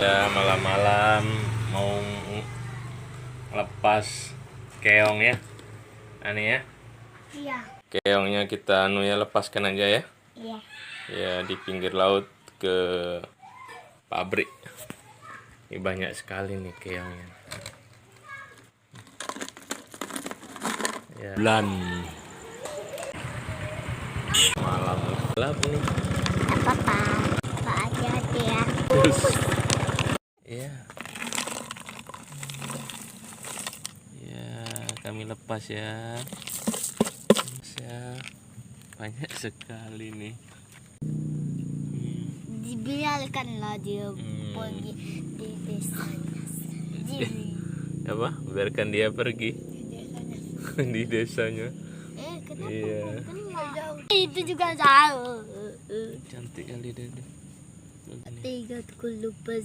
Ya, malam-malam mau lepas keong ya, aneh ya. Iya. Keongnya kita lepaskan aja ya. Iya. Ya, di pinggir laut ke pabrik. Ini banyak sekali nih keongnya. Ya. Bulan malam gelap nih. Apa hati-hati ya. Ya. Ya, kami lepas ya. Banyak sekali nih. Dibiarkanlah dia pergi di desanya. Apa? Biarkan dia pergi di desanya. Kenapa? Iya. Itu juga jauh. Cantik kali dia. 30 lupa.